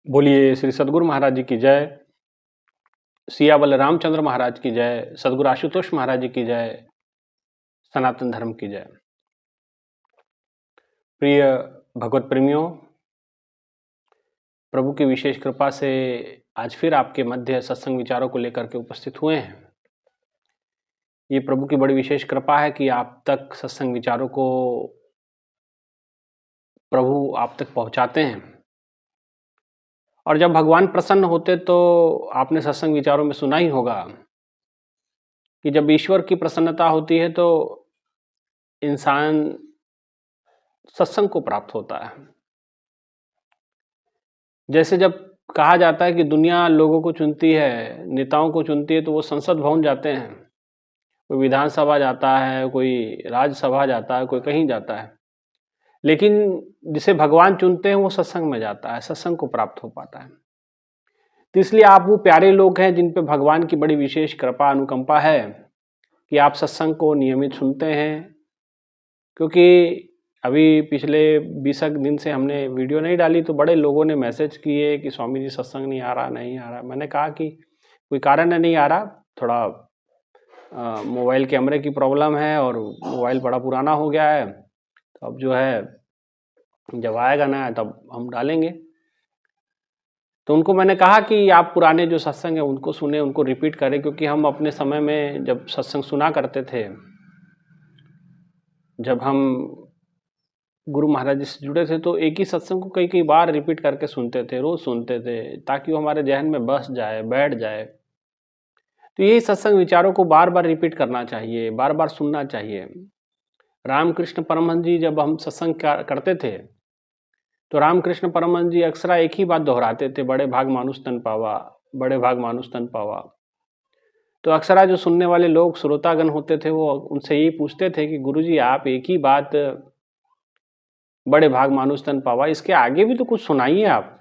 बोलिए श्री सद्गुरु महाराज जी की जय। सियावल रामचंद्र महाराज की जय। सद्गुरु आशुतोष महाराज जी की जय। सनातन धर्म की जय। प्रिय भगवत प्रेमियों, प्रभु की विशेष कृपा से आज फिर आपके मध्य सत्संग विचारों को लेकर के उपस्थित हुए हैं। ये प्रभु की बड़ी विशेष कृपा है कि आप तक सत्संग विचारों को प्रभु आप तक पहुंचाते हैं। और जब भगवान प्रसन्न होते तो आपने सत्संग विचारों में सुना ही होगा कि जब ईश्वर की प्रसन्नता होती है तो इंसान सत्संग को प्राप्त होता है। जैसे जब कहा जाता है कि दुनिया लोगों को चुनती है, नेताओं को चुनती है, तो वो संसद भवन जाते हैं, कोई विधानसभा जाता है, कोई राज्यसभा जाता है, कोई कहीं जाता है, लेकिन जिसे भगवान चुनते हैं वो सत्संग में जाता है, सत्संग को प्राप्त हो पाता है। तो इसलिए आप वो प्यारे लोग हैं जिन पे भगवान की बड़ी विशेष कृपा अनुकंपा है कि आप सत्संग को नियमित सुनते हैं। क्योंकि अभी पिछले 20 दिन से हमने वीडियो नहीं डाली तो बड़े लोगों ने मैसेज किए कि स्वामी जी सत्संग नहीं आ रहा। मैंने कहा कि कोई कारण नहीं आ रहा, थोड़ा मोबाइल कैमरे की प्रॉब्लम है और मोबाइल बड़ा पुराना हो गया है, तो अब जो है जब आएगा ना तब हम डालेंगे। तो उनको मैंने कहा कि आप पुराने जो सत्संग है उनको सुने, उनको रिपीट करें, क्योंकि हम अपने समय में जब सत्संग सुना करते थे, जब हम गुरु महाराज जी से जुड़े थे, तो एक ही सत्संग को कई कई बार रिपीट करके सुनते थे, रोज सुनते थे, ताकि वो हमारे जहन में बस जाए, बैठ जाए। तो यही सत्संग विचारों को बार बार रिपीट करना चाहिए, बार बार सुनना चाहिए। रामकृष्ण परमहंस जी जब हम सत्संग करते थे तो रामकृष्ण परमहंस जी अक्सर एक ही बात दोहराते थे, बड़े भाग मानुष तन पावा, बड़े भाग मानुष तन पावा। तो अक्सर जो सुनने वाले लोग श्रोतागण होते थे वो उनसे यही पूछते थे कि गुरुजी आप एक ही बात बड़े भाग मानुष तन पावा, इसके आगे भी तो कुछ सुनाइए आप।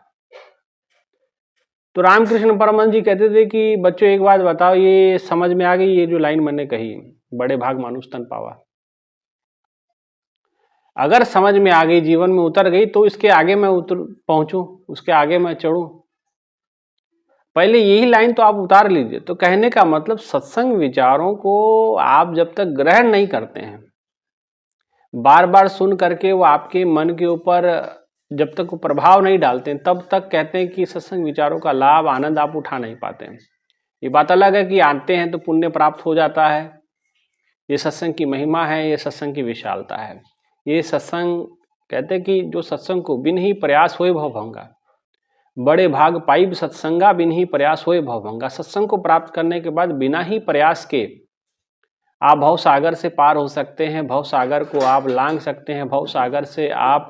तो रामकृष्ण परमहंस जी कहते थे कि बच्चों एक बात बताओ, ये समझ में आ गई ये जो लाइन मैंने कही, बड़े भाग मानुष तन पावा? अगर समझ में आ गई, जीवन में उतर गई, तो इसके आगे मैं पहुंचूं, उसके आगे मैं चढ़ूं? पहले यही लाइन तो आप उतार लीजिए। तो कहने का मतलब सत्संग विचारों को आप जब तक ग्रहण नहीं करते हैं, बार बार सुन करके वो आपके मन के ऊपर जब तक वो प्रभाव नहीं डालते हैं, तब तक कहते हैं कि सत्संग विचारों का लाभ आनंद आप उठा नहीं पाते हैं। ये बात अलग है कि आते हैं तो पुण्य प्राप्त हो जाता है, ये सत्संग की महिमा है, ये सत्संग की विशालता है। ये सत्संग कहते हैं कि जो सत्संग को बिन ही प्रयास होए भव भंगा, बड़े भाग पाइब सत्संगा बिन ही प्रयास होए भव भंगा। सत्संग को प्राप्त करने के बाद बिना ही प्रयास के आप भव सागर से पार हो सकते हैं, भव सागर को आप लांघ सकते हैं, भव सागर से आप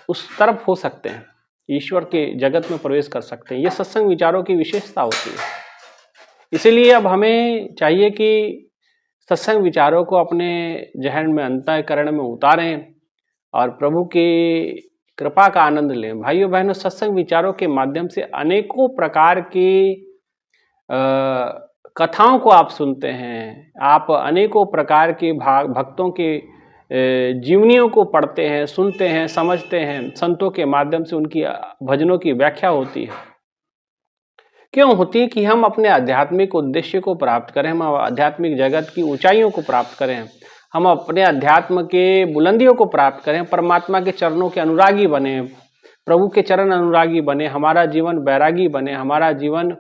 उस तरफ हो सकते हैं, ईश्वर के जगत में प्रवेश कर सकते हैं। ये सत्संग विचारों की विशेषता होती है। इसीलिए अब हमें चाहिए कि सत्संग विचारों को अपने जहन में, अंतःकरण में उतारें और प्रभु की कृपा का आनंद लें। भाइयों बहनों, सत्संग विचारों के माध्यम से अनेकों प्रकार की कथाओं को आप सुनते हैं, आप अनेकों प्रकार के भक्तों के जीवनियों को पढ़ते हैं, सुनते हैं, समझते हैं। संतों के माध्यम से उनकी भजनों की व्याख्या होती है। क्यों होती है? कि हम अपने आध्यात्मिक उद्देश्य को प्राप्त करें, हम आध्यात्मिक जगत की ऊंचाइयों को प्राप्त करें, हम अपने अध्यात्म के बुलंदियों को प्राप्त करें, परमात्मा के चरणों के अनुरागी बने, प्रभु के चरण अनुरागी बने, हमारा जीवन बैरागी बने, हमारा जीवन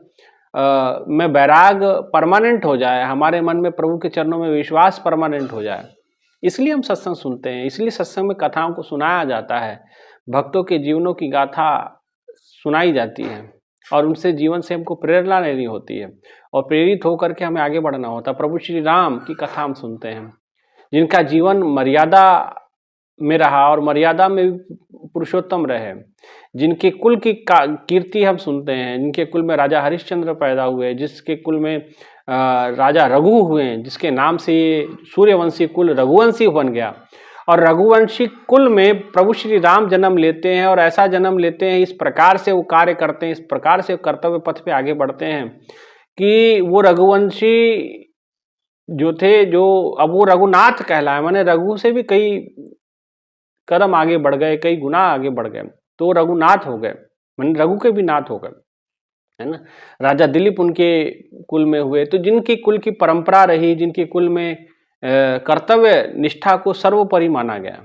में बैराग परमानेंट हो जाए, हमारे मन में प्रभु के चरणों में विश्वास परमानेंट हो जाए। इसलिए हम सत्संग सुनते हैं, इसलिए सत्संग में कथाओं को सुनाया जाता है, भक्तों के जीवनों की गाथा सुनाई जाती है और उनसे जीवन से हमको प्रेरणा लेनी होती है और प्रेरित होकर के हमें आगे बढ़ना होता है। प्रभु श्री राम की कथा हम सुनते हैं, जिनका जीवन मर्यादा में रहा और मर्यादा में पुरुषोत्तम रहे, जिनके कुल की कीर्ति हम सुनते हैं, जिनके कुल में राजा हरिश्चंद्र पैदा हुए, जिसके कुल में राजा रघु हुए, जिसके नाम से सूर्यवंशी कुल रघुवंशी बन गया। और रघुवंशी कुल में प्रभु श्री राम जन्म लेते हैं और ऐसा जन्म लेते हैं, इस प्रकार से वो कार्य करते हैं, इस प्रकार से कर्तव्य पथ पे आगे बढ़ते हैं कि वो रघुवंशी जो थे, जो अब वो रघुनाथ कहलाए, माने रघु से भी कई कदम आगे बढ़ गए, कई गुना आगे बढ़ गए, तो रघुनाथ हो गए। मैंने रघु के भी नाथ होकर, है ना। राजा दिलीप उनके कुल में हुए, तो जिनकी कुल की परंपरा रही, जिनके कुल में कर्तव्य निष्ठा को सर्वोपरि माना गया,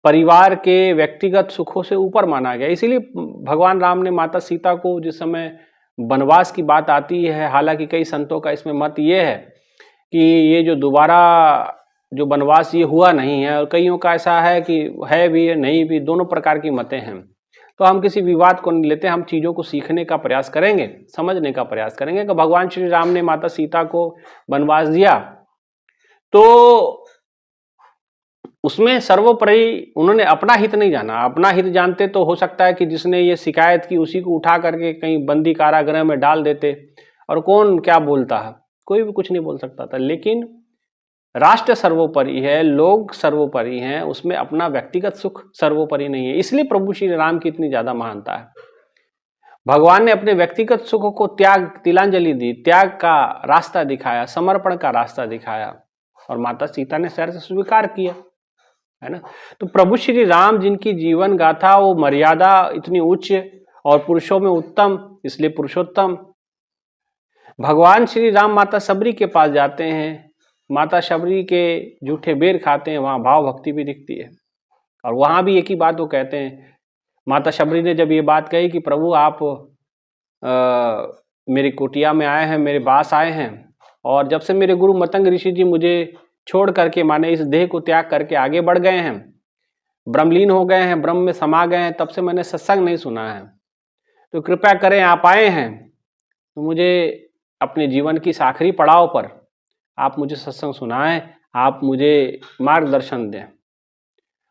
परिवार के व्यक्तिगत सुखों से ऊपर माना गया, इसीलिए भगवान राम ने माता सीता को जिस समय वनवास की बात आती है, हालांकि कई संतों का इसमें मत ये है कि ये जो दोबारा जो वनवास ये हुआ नहीं है, और कईयों का ऐसा है कि है भी है नहीं भी, दोनों प्रकार की मतें हैं। तो हम किसी विवाद को नहीं लेते, हम चीज़ों को सीखने का प्रयास करेंगे, समझने का प्रयास करेंगे कि भगवान श्री राम ने माता सीता को वनवास दिया, तो उसमें सर्वोपरि उन्होंने अपना हित नहीं जाना। अपना हित जानते तो हो सकता है कि जिसने ये शिकायत की उसी को उठा करके कहीं बंदी कारागृह में डाल देते, और कौन क्या बोलता है, कोई भी कुछ नहीं बोल सकता था। लेकिन राष्ट्र सर्वोपरि है, लोग सर्वोपरि हैं, उसमें अपना व्यक्तिगत सुख सर्वोपरि नहीं है। इसलिए प्रभु श्री राम की इतनी ज्यादा महानता है। भगवान ने अपने व्यक्तिगत सुख को त्याग, तिलांजलि दी, त्याग का रास्ता दिखाया, समर्पण का रास्ता दिखाया, और माता सीता ने शहर से स्वीकार किया, है ना। तो प्रभु श्री राम जिनकी जीवन गाथा वो मर्यादा इतनी उच्च और पुरुषों में उत्तम, इसलिए पुरुषोत्तम। भगवान श्री राम माता शबरी के पास जाते हैं, माता शबरी के जूठे बेर खाते हैं, वहां भाव भक्ति भी दिखती है। और वहां भी एक ही बात वो कहते हैं, माता शबरी ने जब ये बात कही कि प्रभु आप मेरी कुटिया में आए हैं, मेरे पास आए हैं, और जब से मेरे गुरु मतंग ऋषि जी मुझे छोड़ करके, माने इस देह को त्याग करके आगे बढ़ गए हैं, ब्रह्मलीन हो गए हैं, ब्रह्म में समा गए हैं, तब से मैंने सत्संग नहीं सुना है। तो कृपया करें, आप आए हैं तो मुझे अपने जीवन की इस आखिरी पड़ाव पर आप मुझे सत्संग सुनाएं, आप मुझे मार्गदर्शन दें।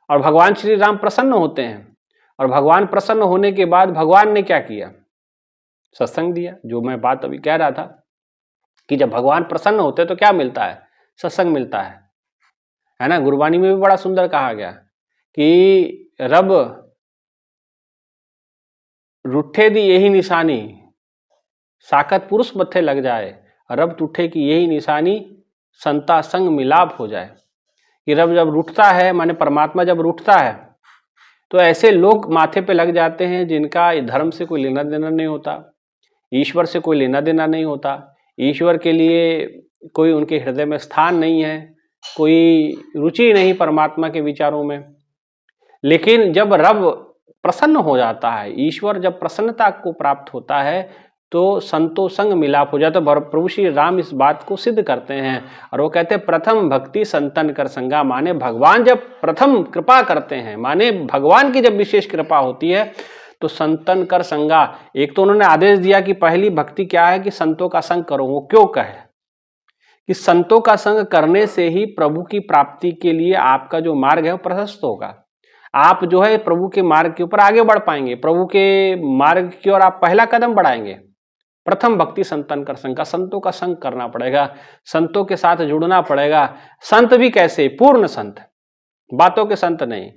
और भगवान श्री राम प्रसन्न होते हैं, और भगवान प्रसन्न होने के बाद भगवान ने क्या किया, सत्संग दिया। जो मैं बात अभी कह रहा था कि जब भगवान प्रसन्न होते हैं तो क्या मिलता है, सत्संग मिलता है ना। गुरबानी में भी बड़ा सुंदर कहा गया कि रब रूठे दी यही निशानी, साकत पुरुष मत्थे लग जाए, रब टूठे की यही निशानी, संता संग मिलाप हो जाए। कि रब जब रूठता है, माने परमात्मा जब रूठता है, तो ऐसे लोग माथे पे लग जाते हैं जिनका धर्म से कोई लेना देना नहीं होता, ईश्वर से कोई लेना देना नहीं होता, ईश्वर के लिए कोई उनके हृदय में स्थान नहीं है, कोई रुचि नहीं परमात्मा के विचारों में। लेकिन जब रब प्रसन्न हो जाता है, ईश्वर जब प्रसन्नता को प्राप्त होता है, तो संतो संग मिलाप हो जाता है। प्रभु श्री राम इस बात को सिद्ध करते हैं, और वो कहते हैं प्रथम भक्ति संतन कर संगा, माने भगवान जब प्रथम कृपा करते हैं, माने भगवान की जब विशेष कृपा होती है तो संतन कर संगा। एक तो उन्होंने आदेश दिया कि पहली भक्ति क्या है कि संतों का संग करो। वो क्यों कहे कि संतों का संग करने से ही प्रभु की प्राप्ति के लिए आपका जो मार्ग है वो प्रशस्त होगा, आप जो है प्रभु के मार्ग के ऊपर आगे बढ़ पाएंगे, प्रभु के मार्ग की ओर आप पहला कदम बढ़ाएंगे। प्रथम भक्ति संतन कर संग का, संतों का संग करना पड़ेगा, संतों के साथ जुड़ना पड़ेगा। संत भी कैसे, पूर्ण संत, बातों के संत नहीं,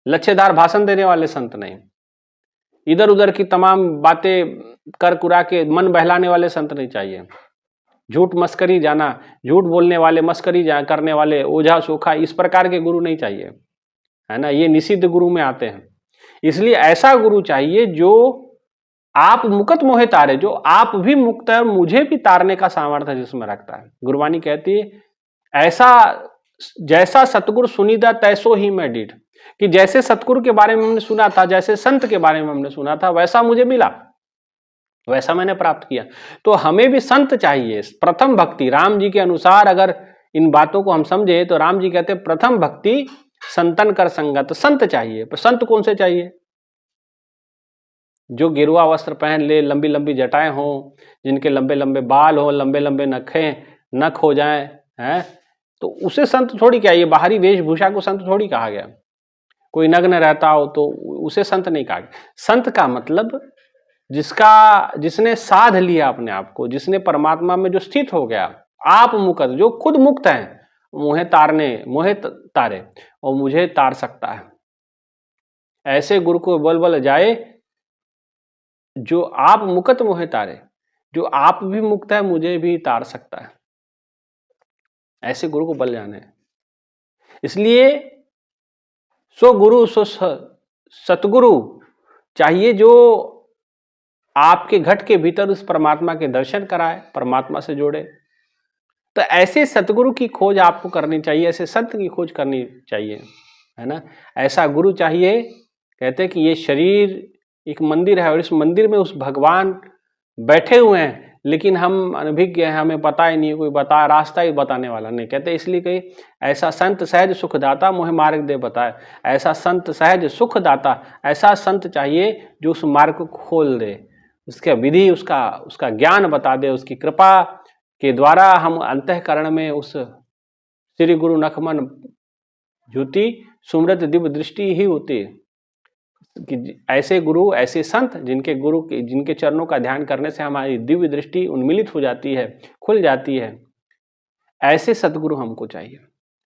लच्छेदार भाषण देने वाले संत नहीं, इधर उधर की तमाम बातें कर कुरा के मन बहलाने वाले संत नहीं चाहिए, झूठ मस्करी जाना, झूठ बोलने वाले, मस्करी करने वाले, ओझा सोखा, इस प्रकार के गुरु नहीं चाहिए, है ना। ये निषिद्ध गुरु में आते हैं। इसलिए ऐसा गुरु चाहिए जो आप मुकत मोहे तारे, जो आप भी मुक्त है और मुझे भी तारने का सामर्थ्य जिसमें रखता है। गुरबानी कहती है ऐसा जैसा सतगुरु सुनीदा तैसो ही मैं डीठ, कि जैसे सतगुरु के बारे में हमने सुना था, जैसे संत के बारे में हमने सुना था, वैसा मुझे मिला, वैसा मैंने प्राप्त किया। तो हमें भी संत चाहिए। प्रथम भक्ति राम जी के अनुसार अगर इन बातों को हम समझे तो राम जी कहते हैं प्रथम भक्ति संतन कर संगत, संत चाहिए। पर संत कौन से चाहिए, जो गेरुआ वस्त्र पहन ले, लंबी लंबी जटाएं हो, जिनके लंबे लंबे बाल हो, लंबे लंबे नख हो जाए, हैं, तो उसे संत थोड़ी क्या, ये बाहरी वेशभूषा को संत थोड़ी कहा गया। कोई नग्न रहता हो तो उसे संत नहीं कहा गया। संत का मतलब जिसने साध लिया अपने आप को, जिसने परमात्मा में जो स्थित हो गया, आप मुक्त, जो खुद मुक्त है, मोहे तारे और मुझे तार सकता है। ऐसे गुरु को बल बल जाए जो आप मुकत मोहे तारे, जो आप भी मुक्त है मुझे भी तार सकता है। ऐसे गुरु को बल जाने। इसलिए सो गुरु सो सतगुरु चाहिए जो आपके घट के भीतर उस परमात्मा के दर्शन कराए, परमात्मा से जोड़े। तो ऐसे सतगुरु की खोज आपको करनी चाहिए, ऐसे संत की खोज करनी चाहिए, है ना। ऐसा गुरु चाहिए। कहते हैं कि ये शरीर एक मंदिर है और इस मंदिर में उस भगवान बैठे हुए हैं, लेकिन हम अनभिज्ञ हैं, हमें पता ही नहीं, कोई रास्ता ही बताने वाला नहीं। कहते इसलिए कही ऐसा संत सहज सुखदाता मोहे मार्ग दे बताए। ऐसा संत सहज सुखदाता, ऐसा संत चाहिए जो उस मार्ग को खोल दे, उसका विधि, उसका ज्ञान बता दे। उसकी कृपा के द्वारा हम अंतःकरण में उस श्री गुरु नखमन ज्योति सुमृत दिव्य दृष्टि ही होती है कि ऐसे गुरु, ऐसे संत जिनके चरणों का ध्यान करने से हमारी दिव्य दृष्टि उन्मिलित हो जाती है, खुल जाती है। ऐसे सतगुरु हमको चाहिए,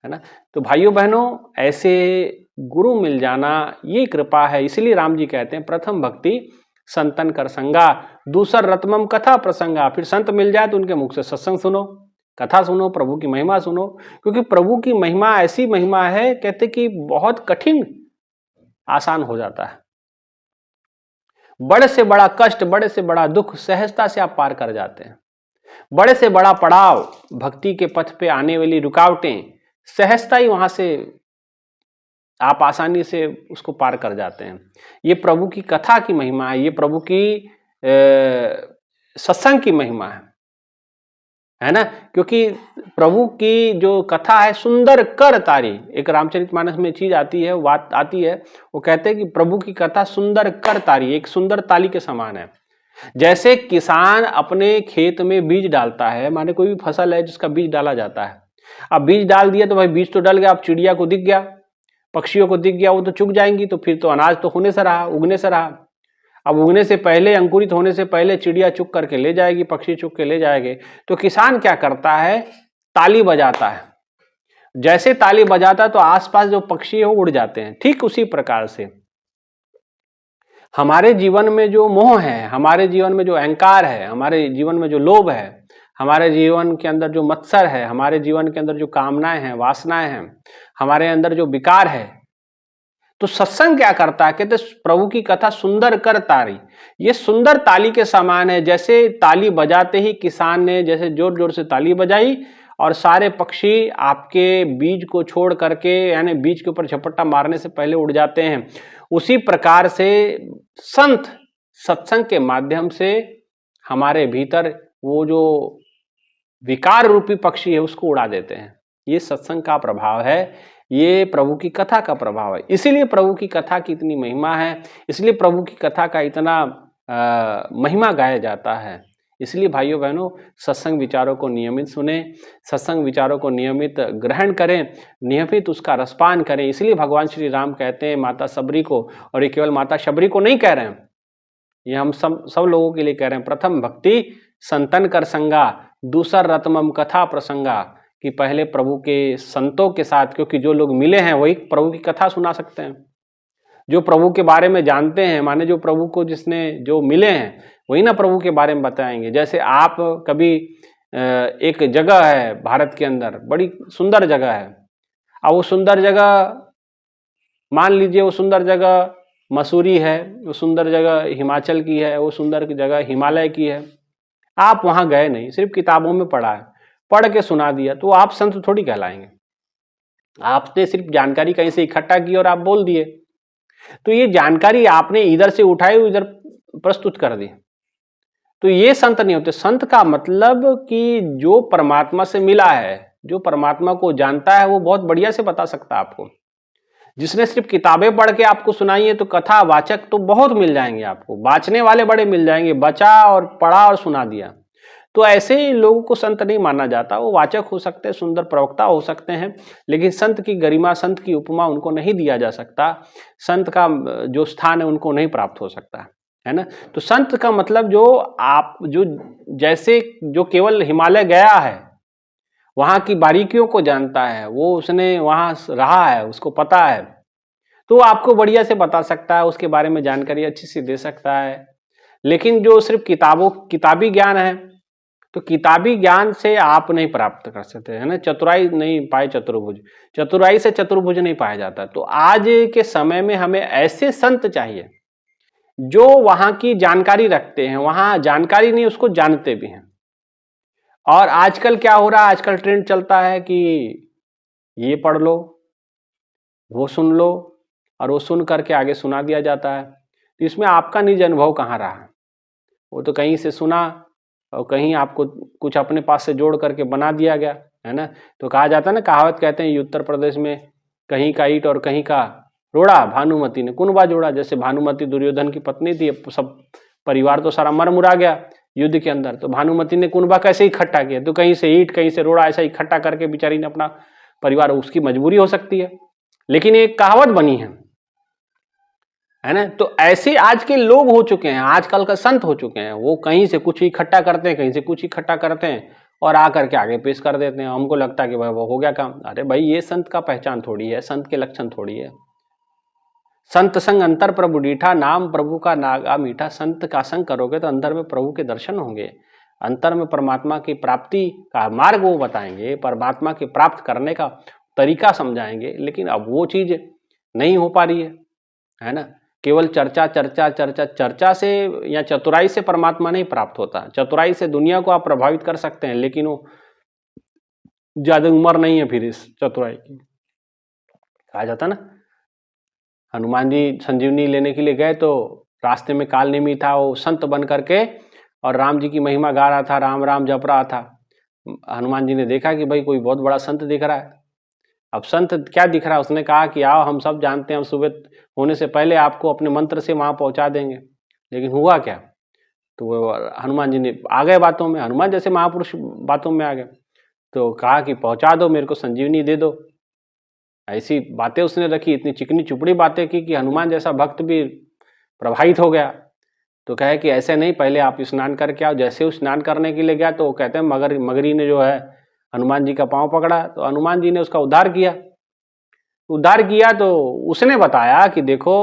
है ना। तो भाइयों बहनों, ऐसे गुरु मिल जाना ये कृपा है। इसलिए राम जी कहते हैं प्रथम भक्ति संतन कर संगा, दूसर रत्मम कथा प्रसंगा। फिर संत मिल जाए तो उनके मुख से सत्संग सुनो, कथा सुनो, प्रभु की महिमा सुनो। क्योंकि प्रभु की महिमा ऐसी महिमा है, कहते कि बहुत कठिन आसान हो जाता है। बड़े से बड़ा कष्ट, बड़े से बड़ा दुख सहजता से आप पार कर जाते हैं। बड़े से बड़ा पड़ाव, भक्ति के पथ पे आने वाली रुकावटें, सहजता ही वहां से आप आसानी से उसको पार कर जाते हैं। ये प्रभु की कथा की महिमा है, ये प्रभु की सत्संग की महिमा है ना। क्योंकि प्रभु की जो कथा है सुंदर कर तारी, एक रामचरितमानस में चीज आती है, बात आती है, वो कहते हैं कि प्रभु की कथा सुंदर कर तारी, एक सुंदर ताली के समान है। जैसे किसान अपने खेत में बीज डालता है, माने कोई भी फसल है जिसका बीज डाला जाता है, अब बीज डाल दिया तो भाई बीज तो डल गया, अब चिड़िया को दिख गया, पक्षियों को दिख गया, वो तो चुग जाएंगी, तो फिर तो अनाज तो होने से रहा, उगने से रहा। अब उगने से पहले, अंकुरित होने से पहले चिड़िया चुग करके ले जाएगी, पक्षी चुग के ले जाएंगे। तो किसान क्या करता है, ताली बजाता है। जैसे ताली बजाता है तो आसपास जो पक्षी है वो उड़ जाते हैं। ठीक उसी प्रकार से हमारे जीवन में जो मोह है, हमारे जीवन में जो अहंकार है, हमारे जीवन में जो लोभ है, हमारे जीवन के अंदर जो मत्सर है, हमारे जीवन के अंदर जो कामनाएं हैं, वासनाएं हैं, हमारे अंदर जो विकार है, तो सत्संग क्या करता है, कहते प्रभु की कथा सुंदर कर तारी, ये सुंदर ताली के समान है। जैसे ताली बजाते ही किसान ने जैसे जोर जोर से ताली बजाई और सारे पक्षी आपके बीज को छोड़ करके, यानी बीज के ऊपर झपट्टा मारने से पहले उड़ जाते हैं, उसी प्रकार से संत सत्संग के माध्यम से हमारे भीतर वो जो विकार रूपी पक्षी है उसको उड़ा देते हैं। ये सत्संग का प्रभाव है, ये प्रभु की कथा का प्रभाव है। इसीलिए प्रभु की कथा की इतनी महिमा है, इसलिए प्रभु की कथा का इतना महिमा गाया जाता है। इसलिए भाइयों बहनों, सत्संग विचारों को नियमित सुने, सत्संग विचारों को नियमित ग्रहण करें, नियमित उसका रसपान करें। इसलिए भगवान श्री राम कहते हैं माता सबरी को, और ये केवल माता शबरी को नहीं कह रहे हैं, ये हम सब लोगों के लिए कह रहे हैं। प्रथम भक्ति संतन कर संगा, दूसर रत्मम कथा प्रसंगा, कि पहले प्रभु के संतों के साथ, क्योंकि जो लोग मिले हैं वही प्रभु की कथा सुना सकते हैं। जो प्रभु के बारे में जानते हैं, माने जो प्रभु को जो मिले हैं वही ना प्रभु के बारे में बताएंगे। जैसे आप कभी एक जगह है भारत के अंदर, बड़ी सुंदर जगह है, अब वो सुंदर जगह, मान लीजिए वो सुंदर जगह मसूरी है, वो सुंदर जगह हिमाचल की है, वो सुंदर जगह हिमालय की है, आप वहां गए नहीं, सिर्फ किताबों में पढ़ा है, पढ़ के सुना दिया, तो आप संत थोड़ी कहलाएंगे। आपने सिर्फ जानकारी कहीं से इकट्ठा की और आप बोल दिए, तो ये जानकारी आपने इधर से उठाई इधर प्रस्तुत कर दी, तो ये संत नहीं होते। संत का मतलब कि जो परमात्मा से मिला है, जो परमात्मा को जानता है, वो बहुत बढ़िया से बता सकता है आपको। जिसने सिर्फ किताबें पढ़ के आपको सुनाई है, तो कथा वाचक तो बहुत मिल जाएंगे आपको, बाँचने वाले बड़े मिल जाएंगे, बचा और पढ़ा और सुना दिया, तो ऐसे ही लोगों को संत नहीं माना जाता। वो वाचक हो सकते हैं, सुंदर प्रवक्ता हो सकते हैं, लेकिन संत की गरिमा, संत की उपमा उनको नहीं दिया जा सकता, संत का जो स्थान है उनको नहीं प्राप्त हो सकता, है ना। तो संत का मतलब जो जैसे जो केवल हिमालय गया है, वहां की बारीकियों को जानता है, वो उसने वहां रहा है, उसको पता है, तो आपको बढ़िया से बता सकता है, उसके बारे में जानकारी अच्छी सी दे सकता है। लेकिन जो सिर्फ किताबी ज्ञान है, तो किताबी ज्ञान से आप नहीं प्राप्त कर सकते, है ना। चतुराई नहीं पाए चतुर्भुज, चतुराई से चतुर्भुज नहीं पाया जाता। तो आज के समय में हमें ऐसे संत चाहिए जो वहां की जानकारी रखते हैं, वहां जानकारी नहीं उसको जानते भी हैं। और आजकल क्या हो रहा है, आजकल ट्रेंड चलता है कि ये पढ़ लो, वो सुन लो, और वो सुन करके आगे सुना दिया जाता है। तो इसमें आपका निज अनुभव कहाँ रहा? वो तो कहीं से सुना और कहीं आपको कुछ अपने पास से जोड़ करके बना दिया गया, है ना। तो कहा जाता है ना, कहावत कहते हैं उत्तर प्रदेश में, कहीं का ईंट और कहीं का रोड़ा, भानुमति ने कुनबा जोड़ा। जैसे भानुमति दुर्योधन की पत्नी थी, सब परिवार तो सारा मर मुरा गया युद्ध के अंदर, तो भानुमति ने कुनबा कैसे इकट्ठा किया? तो कहीं से ईंट कहीं से रोड़ा, ऐसा इकट्ठा करके बेचारी ने अपना परिवार, उसकी मजबूरी हो सकती है, लेकिन एक कहावत बनी है ना। तो ऐसे आज के लोग हो चुके हैं, आजकल का संत हो चुके हैं, वो कहीं से कुछ इकट्ठा करते हैं, कहीं से कुछ इकट्ठा करते हैं और आकर के आगे पेश कर देते हैं। हमको लगता है कि भाई वो हो गया काम। अरे भाई, ये संत का पहचान थोड़ी है, संत के लक्षण थोड़ी है। संत संग अंतर प्रभु डीठा, नाम प्रभु का नागा मीठा। संत का संग करोगे तो अंदर में प्रभु के दर्शन होंगे, अंतर में परमात्मा की प्राप्ति का मार्ग वो बताएंगे, परमात्मा की प्राप्त करने का तरीका समझाएंगे। लेकिन अब वो चीज नहीं हो पा रही है ना। केवल चर्चा चर्चा चर्चा, चर्चा से या चतुराई से परमात्मा नहीं प्राप्त होता। चतुराई से दुनिया को आप प्रभावित कर सकते हैं, लेकिन वो ज्यादा उम्र नहीं है फिर इस चतुराई की। कहा जाता ना, हनुमान जी संजीवनी लेने के लिए गए तो रास्ते में काल नेमी था, वो संत बन करके और राम जी की महिमा गा रहा था, राम राम जप रहा था। हनुमान जी ने देखा कि भाई कोई बहुत बड़ा संत दिख रहा है। अब संत क्या दिख रहा है? उसने कहा कि आओ, हम सब जानते हैं, हम सुबह होने से पहले आपको अपने मंत्र से वहां पहुंचा देंगे। लेकिन हुआ क्या? तो वो हनुमान जी ने आ गए बातों में, हनुमान जैसे महापुरुष बातों में आ गए। तो कहा कि पहुंचा दो, मेरे को संजीवनी दे दो। ऐसी बातें उसने रखी, इतनी चिकनी चुपड़ी बातें की कि हनुमान जैसा भक्त भी प्रभावित हो गया। तो कहे कि ऐसे नहीं, पहले आप स्नान करके आओ। जैसे वो स्नान करने के लिए गया तो वो कहते हैं मगरी ने जो है हनुमान जी का पांव पकड़ा, तो हनुमान जी ने उसका उद्धार किया। तो उसने बताया कि देखो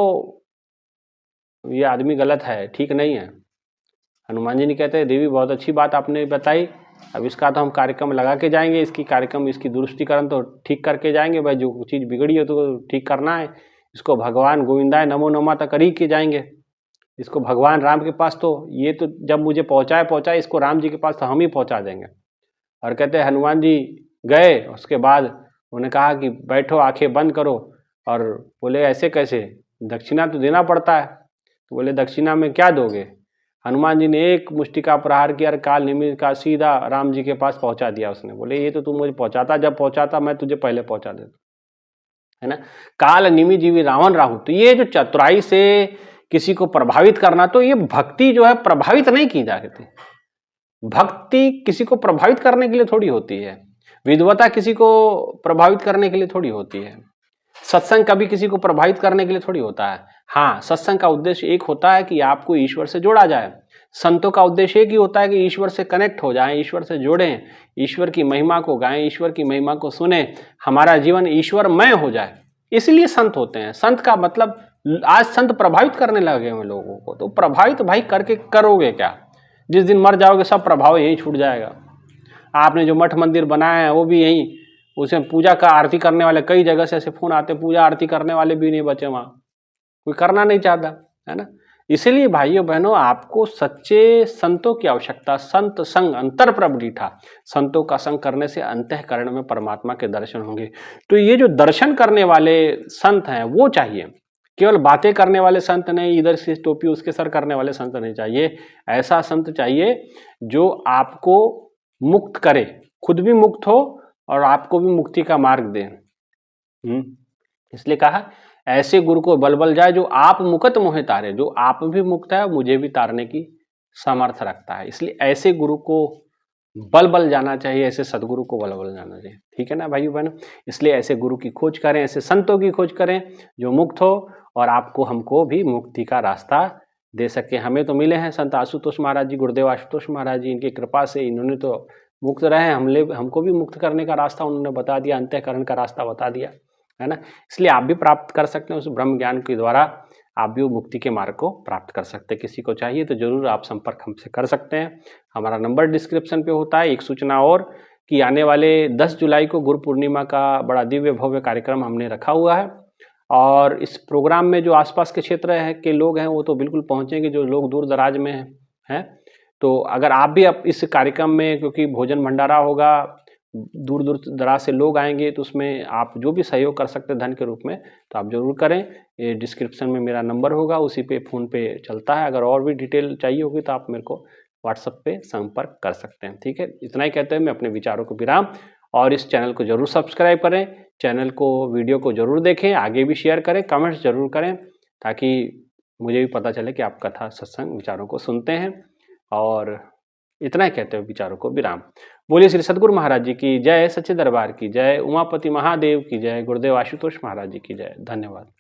ये आदमी गलत है, ठीक नहीं है। हनुमान जी ने कहते हैं देवी बहुत अच्छी बात आपने बताई, अब इसका तो हम कार्यक्रम लगा के जाएंगे, इसकी दुरुस्तीकरण तो ठीक करके जाएंगे। भाई जो चीज़ बिगड़ी है तो ठीक करना है, इसको भगवान गोविंदाय नमो नमः तक कर ही के जाएंगे। इसको भगवान राम के पास, तो ये तो जब मुझे पहुंचाए, इसको राम जी के पास तो हम ही पहुंचा देंगे। और कहते हैं हनुमान जी गए, उसके बाद उन्होंने कहा कि बैठो, आंखें बंद करो। और बोले ऐसे कैसे, दक्षिणा तो देना पड़ता है। तो बोले दक्षिणा में क्या दोगे? हनुमान जी ने एक मुष्टि का प्रहार किया और काल निमित्त का सीधा राम जी के पास पहुंचा दिया। उसने बोले ये तो तू मुझे पहुंचाता, जब पहुंचाता मैं तुझे पहले पहुंचा देता, है ना। काल निमि जीवी रावण राहु। तो ये जो चतुराई से किसी को प्रभावित करना, तो ये भक्ति जो है प्रभावित नहीं की जा सकती। भक्ति किसी को प्रभावित करने के लिए थोड़ी होती है, विद्वता किसी को प्रभावित करने के लिए थोड़ी होती है, सत्संग कभी किसी को प्रभावित करने के लिए थोड़ी होता है। हाँ, सत्संग का उद्देश्य एक होता है कि आपको ईश्वर से जोड़ा जाए। संतों का उद्देश्य एक ही होता है कि ईश्वर से कनेक्ट हो जाएं, ईश्वर से जुड़ें, ईश्वर की महिमा को गाएं, ईश्वर की महिमा को सुने, हमारा जीवन ईश्वरमय हो जाए। इसलिए संत होते हैं। संत का मतलब, आज संत प्रभावित करने लगे हैं लोगों को, तो प्रभावित भाई करके करोगे क्या? जिस दिन मर जाओगे सब प्रभाव यहीं छूट जाएगा। आपने जो मठ मंदिर बनाया है वो भी यहीं, उसमें पूजा का आरती करने वाले कई जगह से ऐसे फोन आते, पूजा आरती करने वाले भी नहीं बचे वहां, कोई करना नहीं चाहता, है ना। इसलिए भाइयों बहनों, आपको सच्चे संतों की आवश्यकता। संत संग अंतर प्रभु डीठा, संतों का संग करने से अंतःकरण में परमात्मा के दर्शन होंगे। तो ये जो दर्शन करने वाले संत हैं वो चाहिए, केवल बातें करने वाले संत नहीं, इधर से टोपी उसके सर करने वाले संत नहीं चाहिए। ऐसा संत चाहिए जो आपको मुक्त करे, खुद भी मुक्त हो और आपको भी मुक्ति का मार्ग दे। इसलिए कहा ऐसे गुरु को बल बल जाए, जो आप मुकत मोहे तारे, जो आप भी मुक्त है मुझे भी तारने की सामर्थ्य रखता है। इसलिए ऐसे गुरु को बल बल जाना चाहिए, ऐसे सदगुरु को बल बल जाना चाहिए। ठीक है ना भाइयों बहनों। इसलिए ऐसे गुरु की खोज करें, ऐसे संतों की खोज करें जो मुक्त हो और आपको हमको भी मुक्ति का रास्ता दे सके। हमें तो मिले हैं संत आशुतोष महाराज जी, गुरुदेव आशुतोष महाराज जी, इनकी कृपा से इन्होंने तो मुक्त रहे, हमको भी मुक्त करने का रास्ता उन्होंने बता दिया, अंतःकरण का रास्ता बता दिया, है ना। इसलिए आप भी प्राप्त कर सकते हैं उस ब्रह्म ज्ञान के द्वारा, आप भी वो मुक्ति के मार्ग को प्राप्त कर सकते हैं। किसी को चाहिए तो जरूर आप संपर्क हमसे कर सकते हैं। हमारा नंबर डिस्क्रिप्शन पे होता है। एक सूचना और कि आने वाले 10 जुलाई को गुरु पूर्णिमा का बड़ा दिव्य भव्य कार्यक्रम हमने रखा हुआ है। और इस प्रोग्राम में जो आसपास के क्षेत्र है के लोग हैं वो तो बिल्कुल पहुँचेंगे, जो लोग दूर दराज में हैं। तो अगर आप भी इस कार्यक्रम में, क्योंकि भोजन भंडारा होगा, दूर दूर दराज से लोग आएंगे, तो उसमें आप जो भी सहयोग कर सकते हैं धन के रूप में तो आप जरूर करें। ये डिस्क्रिप्शन में मेरा नंबर होगा, उसी पे फ़ोन पे चलता है। अगर और भी डिटेल चाहिए होगी तो आप मेरे को व्हाट्सएप पे संपर्क कर सकते हैं। ठीक है, इतना ही कहते हुए मैं अपने विचारों को विराम, और इस चैनल को जरूर सब्सक्राइब करें, चैनल को, वीडियो को जरूर देखें, आगे भी शेयर करें, कमेंट्स जरूर करें, ताकि मुझे भी पता चले कि आप कथा सत्संग विचारों को सुनते हैं। और इतना ही कहते हुए विचारों को विराम। बोलिए श्री सद्गुरु महाराज जी की जय, सच्चे दरबार की जय, उमापति महादेव की जय, गुरुदेव आशुतोष महाराज जी की जय। धन्यवाद।